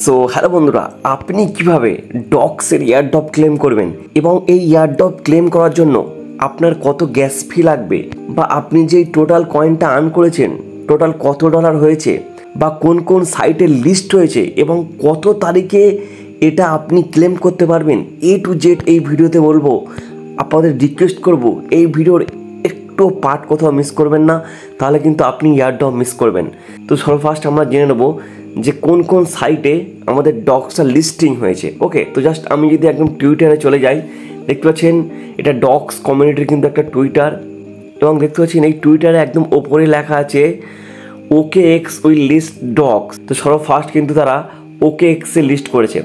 So hello বন্ধুরা, আপনি কিভাবে ডক্সের এয়ারড্রপ ক্লেম করবেন এবং এই এয়ারড্রপ ক্লেম করার জন্য আপনার কত গ্যাস ফি লাগবে, বা আপনি যেই টোটাল কয়েনটা আর্ন করেছেন টোটাল কত ডলার হয়েছে, বা কোন কোন সাইটের লিস্ট হয়েছে এবং কত তারিখে এটা আপনি ক্লেম করতে পারবেন, A to Z এই ভিডিওতে বলবো। আপনাদের রিকোয়েস্ট করব এই ভিডিওর একটু পার্ট কোথাও মিস করবেন না, তাহলে কিন্তু আপনি এয়ারড্রপ মিস করবেন। তো সর্বফার্স্ট আমরা জেনে নেব যে কোন কোন সাইটে আমাদের ডক্সটা লিস্টিং হয়েছে। ওকে, তো জাস্ট আমি যদি একদম টুইটারে চলে যাই, দেখতে পাচ্ছেন এটা ডক্স কমিউনিটির কিন্তু একটা টুইটার, এবং দেখতে পাচ্ছেন এই টুইটারে একদম ওপরে লেখা আছে OKX উইল লিস্ট ডক্স। তো সর্বফার্স্ট কিন্তু তারা OKX এ লিস্ট করেছে,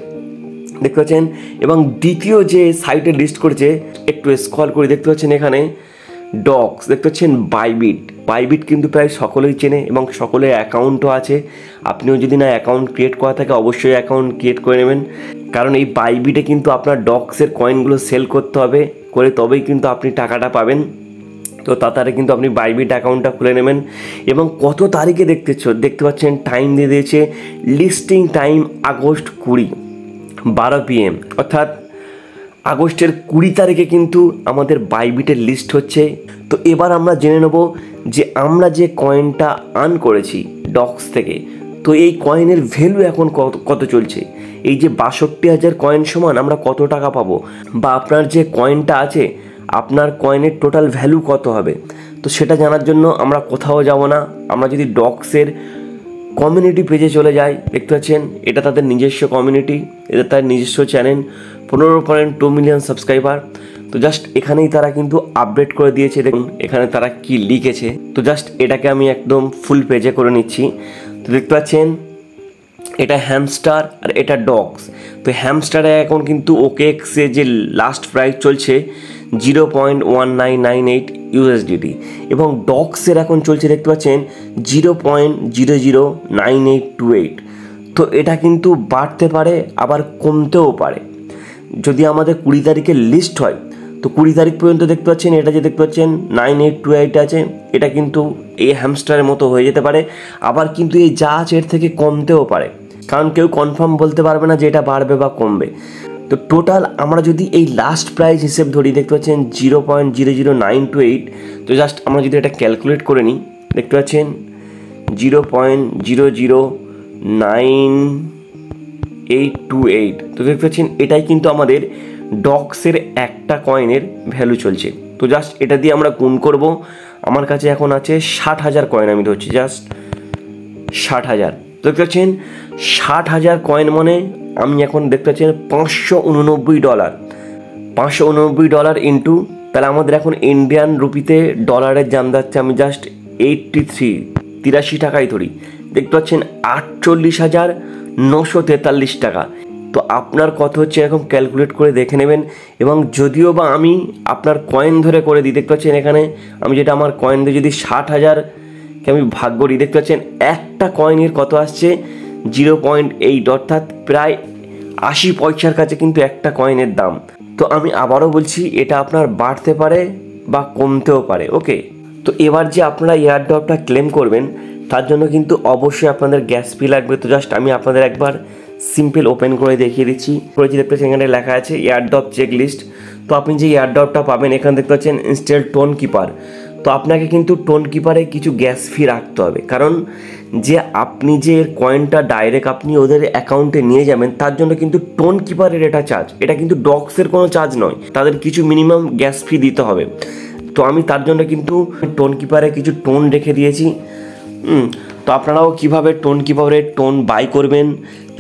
দেখতে পাচ্ছেন। এবং দ্বিতীয় যে সাইটে লিস্ট করেছে, একটু স্ক্রল করে দেখতে পাচ্ছেন এখানে ডক্স, দেখতে পাচ্ছেন বাইবিট কিন্তু প্রায় সকলেই চেনে এবং সকলের অ্যাকাউন্টও আছে। আপনিও যদি না অ্যাকাউন্ট ক্রিয়েট করা থাকে অবশ্যই অ্যাকাউন্ট ক্রিয়েট করে নেবেন, কারণ এই বাইবিটে কিন্তু আপনার ডক্সের কয়েনগুলো সেল করতে হবে, করে তবেই কিন্তু আপনি টাকাটা পাবেন। তো তাড়াতাড়ি কিন্তু আপনি বাইবিট অ্যাকাউন্টটা খুলে নেবেন। এবং কত তারিখে দেখতে পাচ্ছেন টাইম দিয়ে দিয়েছে, লিস্টিং টাইম আগস্ট 20 12 PM, অর্থাৎ আগস্টের 20 তারিখে কিন্তু আমাদের বাইবিটের লিস্ট হচ্ছে। তো এবার আমরা জেনে নেব যে আমরা যে কয়েনটা আর্ন করেছি ডক্স থেকে, তো এই কয়েনের ভ্যালু এখন কত চলছে। এই যে 62,000 কয়েন সমান আমরা কত টাকা পাবো, বা আপনার যে কয়েনটা আছে আপনার কয়েনের টোটাল ভ্যালু কত হবে। তো সেটা জানার জন্য আমরা কোথাও যাব না, আমরা যদি ডক্সের কমিউনিটি পেজে চলে যাই, দেখতে পাচ্ছেন এটা তাদের নিজস্ব কমিউনিটি, এটা তার নিজস্ব চ্যানেল, 15.2 মিলিয়ন সাবস্ক্রাইবার। তো জাস্ট এখানেই তারা কিন্তু আপডেট করে দিয়েছে, দেখুন এখানে তারা কি লিখেছে। তো জাস্ট এটাকে আমি একদম ফুল পেজে করে নিচ্ছি। তো দেখতে পাচ্ছেন এটা হ্যামস্টার আর এটা ডক্স। তো হ্যামস্টারে এখন কিন্তু OKX এ যে লাস্ট প্রাইস চলছে 0.1998 USDT, এবং ডক্সের এখন চলছে দেখতে পাচ্ছেন 0.009828। তো এটা কিন্তু বাড়তে পারে আবার কমতেও পারে। যদি আমাদের 20 তারিখে লিস্ট হয় তো 20 তারিখ পর্যন্ত দেখতে পাচ্ছেন এটা যে দেখতে পাচ্ছেন 9828 আছে, এটা কিন্তু এই হ্যামস্টারের মতো হয়ে যেতে পারে। আবার কিন্তু এই যা আছে এর থেকে কমতেও পারে, কারণ কেউ কনফার্ম বলতে পারবে না যে এটা বাড়বে বা কমবে। তো টোটাল আমরা যদি এই লাস্ট প্রাইস হিসেব ধরি, দেখতে পাচ্ছেন 0.00928। তো জাস্ট আমরা যদি এটা ক্যালকুলেট করে নিই, দেখতে পাচ্ছেন 0.00928। তো দেখতে পাচ্ছেন এটাই কিন্তু আমাদের ডক্সের একটা কয়েনের ভ্যালু চলছে। তো জাস্ট এটা দিয়ে আমরা গুণ করব। আমার কাছে এখন আছে 60,000 কয়েন, আমি ধরছি জাস্ট 60,000। তো দেখতে পাচ্ছেন 60,000 কয়েন মানে আমি এখন দেখতে পাচ্ছেন $589 ইন্টু, তাহলে আমাদের এখন ইন্ডিয়ান রুপিতে ডলারের দাম যাচ্ছে, আমি জাস্ট 83 টাকাই ধরি, দেখতে পাচ্ছেন 48,943 টাকা। তো আপনার কত হচ্ছে এরকম ক্যালকুলেট করে দেখে নেবেন। এবং যদিও বা আমি আপনার কয়েন ধরে করে দিই, দেখতে পাচ্ছেন এখানে আমি যেটা আমার কয়েন দিয়ে যদি 60,000কে আমি ভাগ করি, দেখতে পাচ্ছেন একটা কয়েনের কত আসছে 0.8, অর্থাৎ প্রায় 80 পয়সার কাছে কিন্তু একটা কয়েনের দাম। তো আমি আবারও বলছি এটা আপনার বাড়তে পারে বা কমতেও পারে। ওকে, তো এবার যে আপনারা এয়ারড্রপটা ক্লেম করবেন তার জন্য কিন্তু অবশ্যই আপনাদের গ্যাস ফি লাগবে। তো জাস্ট আমি আপনাদের একবার সিম্পল ওপেন করে দেখিয়ে দিচ্ছি। দেখতে পাচ্ছেন এখানে লেখা আছে এয়ারড্রপ চেক লিস্ট। তো আপনি যে এয়ারড্রপটা পাবেন এখানে দেখতে পাচ্ছেন ইনস্টল টোন কিপার। তো আপনাকে কিন্তু টোন কিপারে কিছু গ্যাস ফি রাখতে হবে, কারণ যে আপনি যে কয়েনটা ডাইরেক্ট আপনি ওদের অ্যাকাউন্টে নিয়ে যাবেন তার জন্য কিন্তু টোন কিপারের এটা চার্জ, এটা কিন্তু ডক্সের কোনো চার্জ নয়, তাদের কিছু মিনিমাম গ্যাস ফি দিতে হবে। তো আমি তার জন্য কিন্তু টোন কিপারে কিছু টোন রেখে দিয়েছি। তো আপনারাও কীভাবে টোন কিপারে টোন বাই করবেন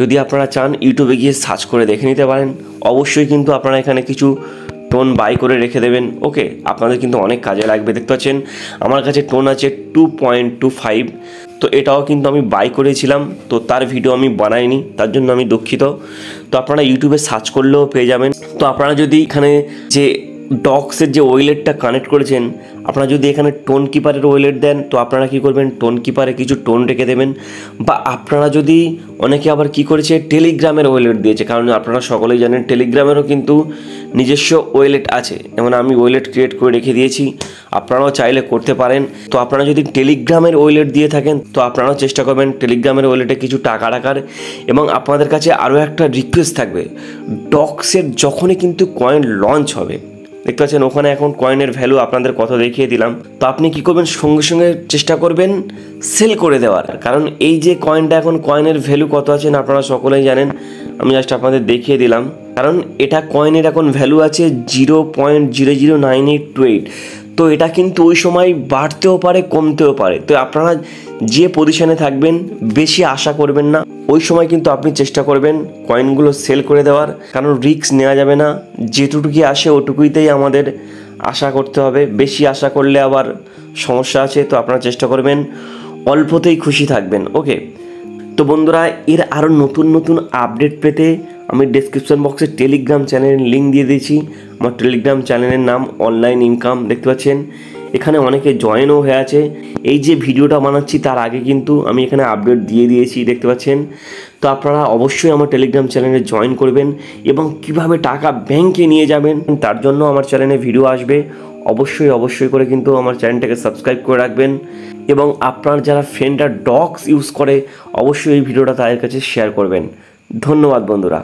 যদি আপনারা চান ইউটিউবে গিয়ে সার্চ করে দেখে নিতে পারেন। অবশ্যই কিন্তু আপনারা এখানে কিছু টোন বাই করে রেখে দেবেন। ওকে, আপনাদের কিন্তু অনেক কাজে লাগবে। দেখতে পাচ্ছেন আমার কাছে টোন আছে 2.25। তো এটাও কিন্তু আমি বাই করেছিলাম, তো তার ভিডিও আমি বানাইনি, তার জন্য আমি দুঃখিত। তো আপনারা ইউটিউবে সার্চ করলেও পেয়ে যাবেন। তো আপনারা যদি এখানে যে ডক্সের যে ওয়েলেটটা কানেক্ট করেছেন, আপনারা যদি এখানে টোন কিপারের ওয়েলেট দেন তো আপনারা কী করবেন, টোন কিপারে কিছু টোন রেখে দেবেন। বা আপনারা যদি অনেকে আবার কি করেছে টেলিগ্রামের ওয়েলেট দিয়েছে, কারণ আপনারা সকলেই জানেন টেলিগ্রামেরও কিন্তু নিজস্ব ওয়েলেট আছে, যেমন আমি ওয়েলেট ক্রিয়েট করে রেখে দিয়েছি, আপনারাও চাইলে করতে পারেন। তো আপনারা যদি টেলিগ্রামের ওয়েলেট দিয়ে থাকেন তো আপনারাও চেষ্টা করবেন টেলিগ্রামের ওয়েলেটে কিছু টাকা রাখার। এবং আপনাদের কাছে আরও একটা রিকোয়েস্ট থাকবে, ডক্সের যখনই কিন্তু কয়েন লঞ্চ হবে, দেখতে পাচ্ছেন ওখানে এখন কয়েনের ভ্যালু আপনাদের কত দেখিয়ে দিলাম, তো আপনি কি করবেন, সঙ্গে সঙ্গে চেষ্টা করবেন সেল করে দেওয়ার। কারণ এই যে কয়েনটা এখন কয়েনের ভ্যালু কত আছেন আপনারা সকলেই জানেন, আমি জাস্ট আপনাদের দেখিয়ে দিলাম। কারণ এটা কয়েনের এখন ভ্যালু আছে 0.009828। তো এটা কিন্তু ওই সময় বাড়তেও পারে কমতেও পারে। তো আপনারা যে পজিশনে থাকবেন বেশি আশা করবেন না, ওই সময় কিন্তু আপনি চেষ্টা করবেন কয়েনগুলো সেল করে দেওয়ার, কারণ রিস্ক নেওয়া যাবে না, যেটুকুই আসে ওটুকুইতেই আমাদের আশা করতে হবে। বেশি আশা করলে আবার সমস্যা আছে। তো আপনারা চেষ্টা করবেন অল্পতেই খুশি থাকবেন। ওকে, তো বন্ধুরা এর আরও নতুন নতুন আপডেট পেতে আমি ডেসক্রিপশন বক্সে টেলিগ্রাম চ্যানেলের লিঙ্ক দিয়ে দিয়েছি। আমার টেলিগ্রাম চ্যানেলের নাম অনলাইন ইনকাম, দেখতে পাচ্ছেন এখানে অনেকে জয়েনও হয়ে আছে। এই যে ভিডিওটা বানাচ্ছি তার আগে কিন্তু আমি এখানে আপডেট দিয়ে দিয়েছি, দেখতে পাচ্ছেন। তো আপনারা অবশ্যই আমার টেলিগ্রাম চ্যানেলে জয়েন করবেন এবং কিভাবে টাকা ব্যাংকে নিয়ে যাবেন তার জন্য আমার চ্যানেলে ভিডিও আসবে। অবশ্যই করে কিন্তু আমার চ্যানেলটাকে সাবস্ক্রাইব করে রাখবেন এবং আপনার যারা ফ্রেন্ডরা ডক্স ইউজ করে অবশ্যই এই ভিডিওটা তাদের কাছে শেয়ার করবেন। ধন্যবাদ বন্ধুরা।